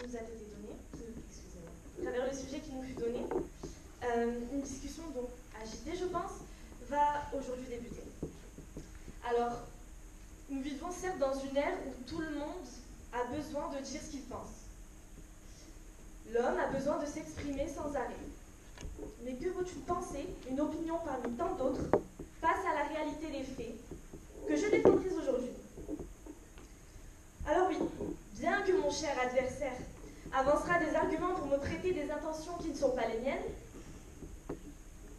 nous a été donné, excusez-moi, à travers le sujet qui nous fut donné. Une discussion donc agitée, je pense, va aujourd'hui débuter. Alors, nous vivons certes dans une ère où tout le monde a besoin de dire ce qu'il pense. L'homme a besoin de s'exprimer sans arrêt. Mais que vaut une pensée, une opinion parmi tant d'autres, face à la réalité des faits, que je défendrai aujourd'hui? Alors oui, bien que mon cher adversaire avancera des arguments pour me prêter des intentions qui ne sont pas les miennes,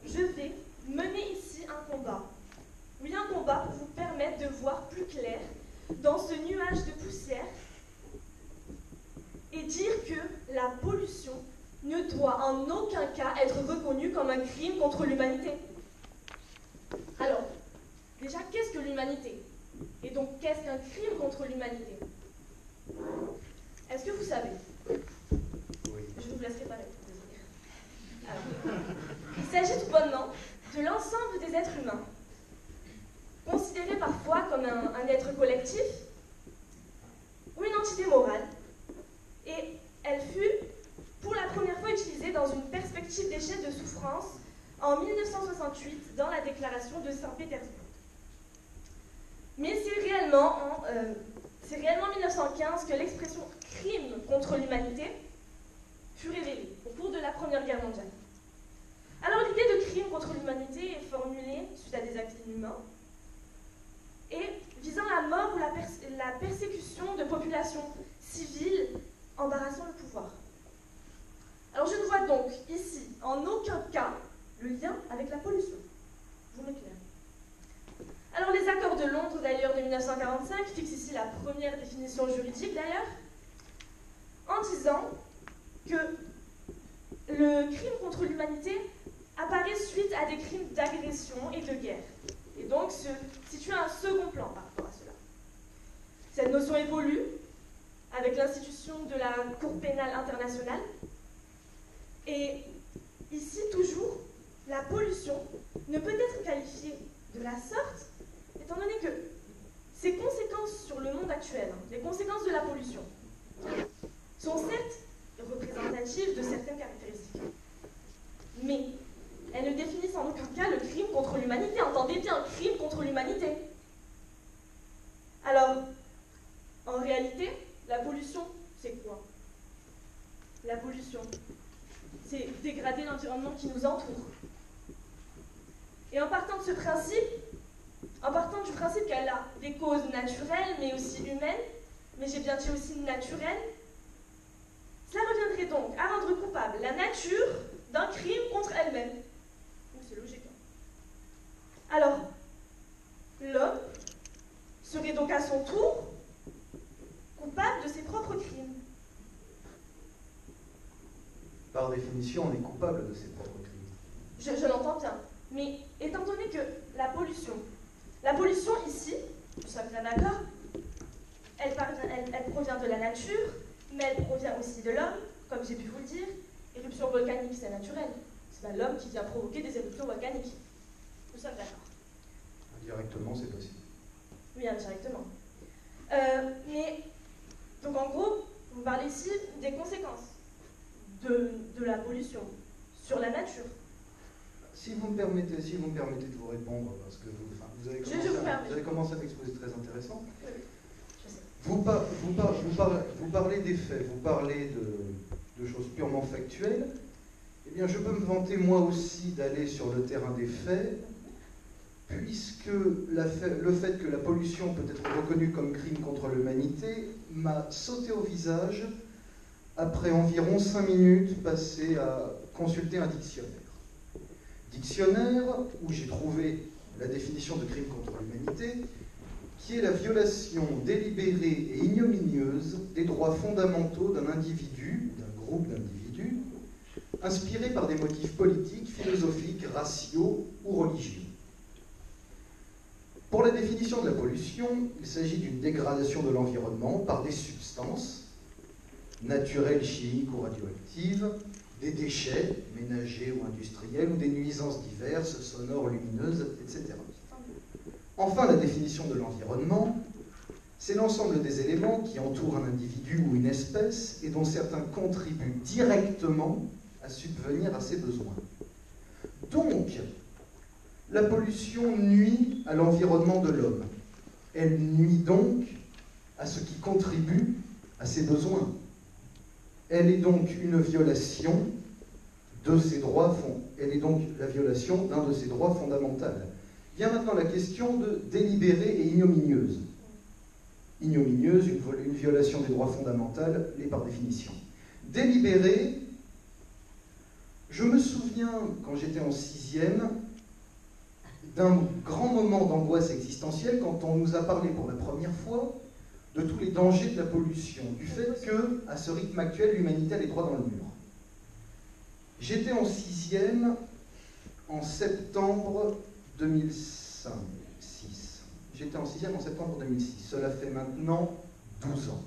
je vais mener ici un combat. Oui, un combat pour vous permettre de voir plus clair dans ce nuage de poussière et dire que la pollution ne doit en aucun cas être reconnue comme un crime contre l'humanité. Alors, déjà, qu'est-ce que l'humanité? Et donc, qu'est-ce qu'un crime contre l'humanité? Est-ce que vous savez? Oui. Je vous laisserai pas répondre, désolé. Alors, il s'agit tout bonnement de l'ensemble des êtres humains, considérés parfois comme un être collectif ou une entité morale, et elle fut pour la première fois utilisée dans une perspective d'échelle de souffrance en 1968 dans la déclaration de Saint-Pétersbourg. Mais c'est réellement en 1915 que l'expression « crime contre l'humanité » fut révélée au cours de la Première Guerre mondiale. Alors l'idée de crime contre l'humanité est formulée suite à des actes inhumains et visant la mort ou la persécution de populations civiles embarrassant le pouvoir. Alors je ne vois donc ici en aucun cas le lien avec la pollution. Je vous m'éclaire. Alors les accords de Londres d'ailleurs de 1945 fixent ici la première définition juridique d'ailleurs, en disant que le crime contre l'humanité apparaît suite à des crimes d'agression et de guerre, et donc se situe à un second plan par rapport à cela. Cette notion évolue avec l'institution de la Cour pénale internationale, et ici toujours, la pollution ne peut être qualifiée de la sorte, étant donné que ses conséquences sur le monde actuel, les conséquences de la pollution, sont certes représentatives de certaines caractéristiques, mais elles ne définissent en aucun cas le crime contre l'humanité. Entendez bien, crime contre l'humanité. Alors, en réalité, la pollution, c'est quoi? La pollution, c'est dégrader l'environnement qui nous entoure. Et en partant de ce principe, en partant du principe qu'elle a des causes naturelles, mais aussi humaines, mais j'ai bien dit aussi naturelles, cela reviendrait donc à rendre coupable la nature d'un crime contre elle-même. C'est logique. Alors, l'homme serait donc à son tour coupable de ses propres crimes. Par définition, on est coupable de ses propres crimes. Je l'entends bien. Mais étant donné que la pollution ici, nous sommes bien d'accord, elle provient de la nature, mais elle provient aussi de l'homme, comme j'ai pu vous le dire. Éruption volcanique, c'est naturel. C'est pas l'homme qui vient provoquer des éruptions volcaniques. Nous sommes d'accord. Indirectement, c'est possible. Oui, indirectement. Mais, donc en gros, vous parlez ici des conséquences de la pollution sur la nature. Si vous me permettez de vous répondre, parce que vous avez commencé un exposé très intéressant. Oui, je sais. Vous parlez des faits, vous parlez de choses purement factuelles. Eh bien, je peux me vanter moi aussi d'aller sur le terrain des faits, puisque le fait que la pollution peut être reconnue comme crime contre l'humanité m'a sauté au visage après environ 5 minutes passées à consulter un dictionnaire. Dictionnaire où j'ai trouvé la définition de crime contre l'humanité, qui est la violation délibérée et ignominieuse des droits fondamentaux d'un individu, d'un groupe d'individus, inspirés par des motifs politiques, philosophiques, raciaux ou religieux. Pour la définition de la pollution, il s'agit d'une dégradation de l'environnement par des substances naturelles, chimiques ou radioactives, des déchets ménagers ou industriels ou des nuisances diverses, sonores, lumineuses, etc. Enfin, la définition de l'environnement, C'est l'ensemble des éléments qui entourent un individu ou une espèce et dont certains contribuent directement à subvenir à ses besoins. Donc, la pollution nuit à l'environnement de l'homme. Elle nuit donc à ce qui contribue à ses besoins. Elle est donc une violation de ses droits, elle est donc la violation d'un de ses droits fondamentaux. Vient maintenant la question de délibérée et ignominieuse. Ignominieuse, une violation des droits fondamentaux, l'est par définition. Délibérée, je me souviens, quand j'étais en 6e, d'un grand moment d'angoisse existentielle quand on nous a parlé pour la première fois de tous les dangers de la pollution, du fait que, à ce rythme actuel, l'humanité allait droit dans le mur. J'étais en 6e en septembre 2006. J'étais en 6e en septembre 2006. Cela fait maintenant 12 ans.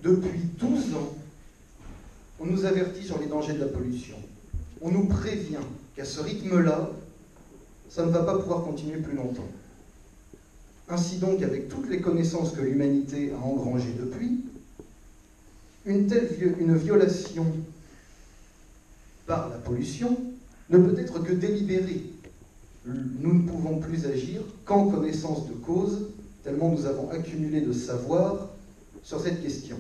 Depuis 12 ans, on nous avertit sur les dangers de la pollution. On nous prévient qu'à ce rythme-là, ça ne va pas pouvoir continuer plus longtemps. Ainsi donc, avec toutes les connaissances que l'humanité a engrangées depuis, une violation par la pollution ne peut être que délibérée. Nous ne pouvons plus agir qu'en connaissance de cause, tellement nous avons accumulé de savoir sur cette question.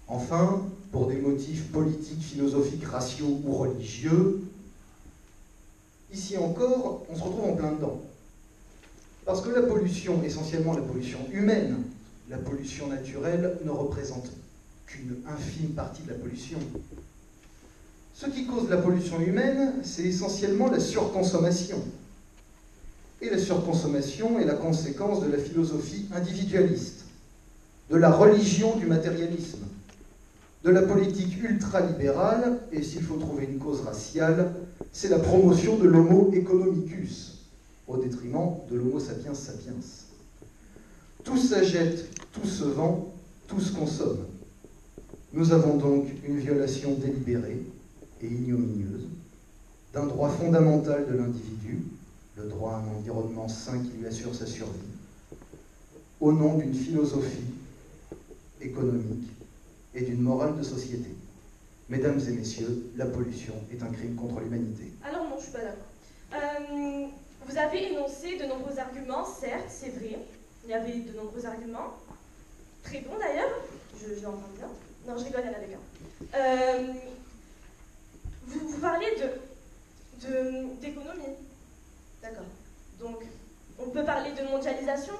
Enfin, pour des motifs politiques, philosophiques, raciaux ou religieux, ici encore, on se retrouve en plein dedans. Parce que la pollution, essentiellement la pollution humaine, la pollution naturelle, ne représente qu'une infime partie de la pollution. Ce qui cause la pollution humaine, c'est essentiellement la surconsommation. Et la surconsommation est la conséquence de la philosophie individualiste, de la religion du matérialisme, de la politique ultralibérale, et s'il faut trouver une cause raciale, c'est la promotion de l'homo economicus, au détriment de l'homo sapiens sapiens. Tout s'achète, tout se vend, tout se consomme. Nous avons donc une violation délibérée et ignominieuse d'un droit fondamental de l'individu, le droit à un environnement sain qui lui assure sa survie, au nom d'une philosophie économique et d'une morale de société. Mesdames et messieurs, la pollution est un crime contre l'humanité. Alors non, je ne suis pas d'accord. Vous avez énoncé de nombreux arguments, certes, c'est vrai. Il y avait de nombreux arguments. Très bons d'ailleurs, je l'entends bien. Non, je rigole, il y en avait qu'un. Vous parlez d'économie. D'accord. Donc, on peut parler de mondialisation,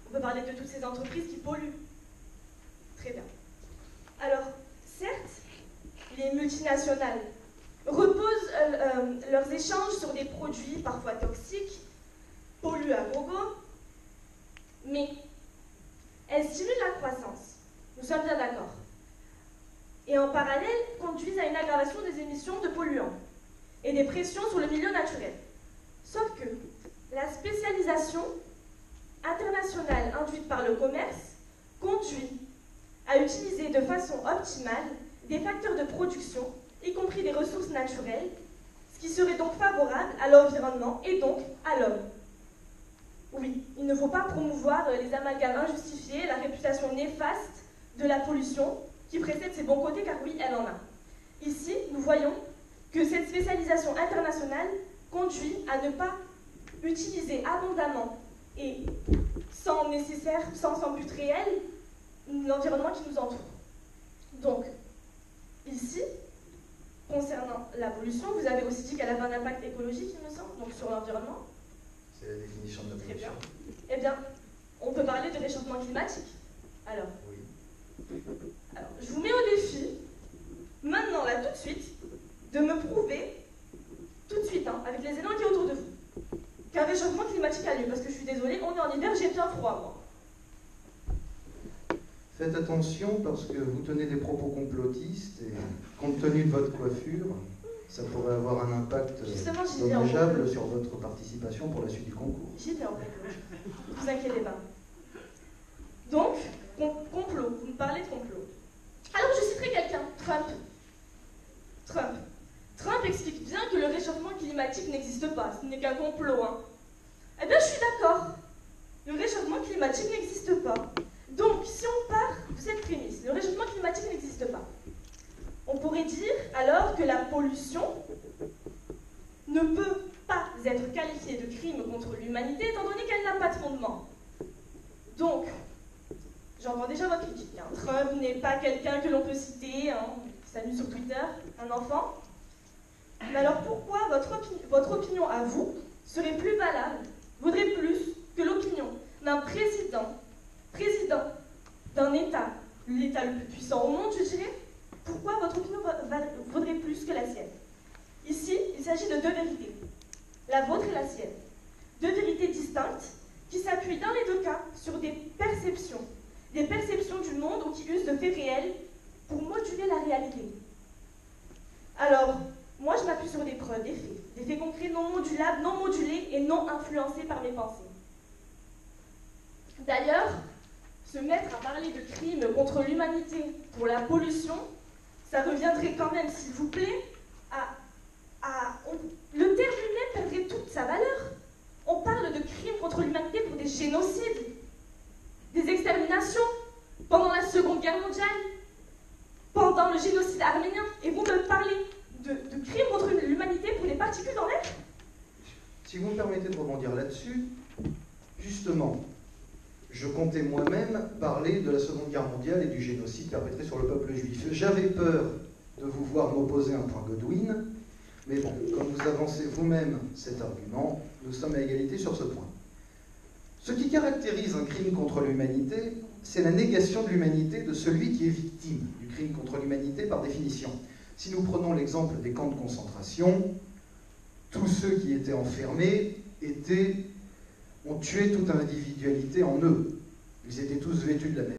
on peut parler de toutes ces entreprises qui polluent. Très bien. Alors, certes, les multinationales reposent leurs échanges sur des produits parfois toxiques, polluent à gogo, mais elles stimulent la croissance. Nous sommes bien d'accord. Et en parallèle, conduisent à une aggravation des émissions de polluants et des pressions sur le milieu naturel. Sauf que la spécialisation internationale induite par le commerce conduit à utiliser de façon optimale des facteurs de production, y compris des ressources naturelles, ce qui serait donc favorable à l'environnement et donc à l'homme. Oui, il ne faut pas promouvoir les amalgames injustifiés, la réputation néfaste de la pollution qui précède ses bons côtés, car oui, elle en a. Ici, nous voyons que cette spécialisation internationale conduit à ne pas utiliser abondamment et sans but réel l'environnement qui nous entoure. Donc, ici, concernant la pollution, vous avez aussi dit qu'elle avait un impact écologique, il me semble, donc sur l'environnement. C'est la définition de la pollution. Très bien. Eh bien, on peut parler de réchauffement climatique. Alors, oui. Alors, je vous mets au défi, maintenant, là, tout de suite, de me prouver, tout de suite, avec les éléments qui sont autour de vous, qu'un réchauffement climatique a lieu. Parce que je suis désolée, on est en hiver, j'ai bien froid, moi. Faites attention parce que vous tenez des propos complotistes et compte tenu de votre coiffure, ça pourrait avoir un impact dommageable sur votre participation pour la suite du concours. J'étais en complot. Ne vous inquiétez pas. Donc, complot. Vous me parlez de complot. Alors, je citerai quelqu'un. Trump explique bien que le réchauffement climatique n'existe pas. Ce n'est qu'un complot, hein. Eh bien, je suis d'accord. pourrait dire alors que la pollution ne peut pas être qualifiée de crime contre l'humanité étant donné qu'elle n'a pas de fondement. Donc, j'entends déjà votre critique. Hein. Trump n'est pas quelqu'un que l'on peut citer, qui s'amuse sur Twitter, un enfant. Mais alors pourquoi votre opinion à vous serait plus valable, vaudrait plus que l'opinion d'un président d'un État, l'État le plus puissant au monde, je dirais? Pourquoi votre opinion vaudrait plus que la sienne? Ici, il s'agit de deux vérités, la vôtre et la sienne. Deux vérités distinctes qui s'appuient dans les deux cas sur des perceptions du monde ou qui usent de faits réels pour moduler la réalité. Alors, moi je m'appuie sur des preuves, des faits concrets non modulables, non modulés et non influencés par mes pensées. D'ailleurs, se mettre à parler de crimes contre l'humanité pour la pollution, ça reviendrait quand même, s'il vous plaît, le terme lui-même perdrait toute sa valeur. On parle de crimes contre l'humanité pour des génocides, des exterminations, pendant la Seconde Guerre mondiale, pendant le génocide arménien, et vous me parlez de crimes contre l'humanité pour des particules dans l'air? Si vous me permettez de rebondir là-dessus, justement, je comptais moi-même parler de la Seconde Guerre mondiale et du génocide perpétré sur le peuple juif. J'avais peur de vous voir m'opposer à un point Godwin, mais bon, comme vous avancez vous-même cet argument, nous sommes à égalité sur ce point. Ce qui caractérise un crime contre l'humanité, c'est la négation de l'humanité de celui qui est victime du crime contre l'humanité par définition. Si nous prenons l'exemple des camps de concentration, tous ceux qui étaient enfermés ont tué toute individualité en eux. Ils étaient tous vêtus de la même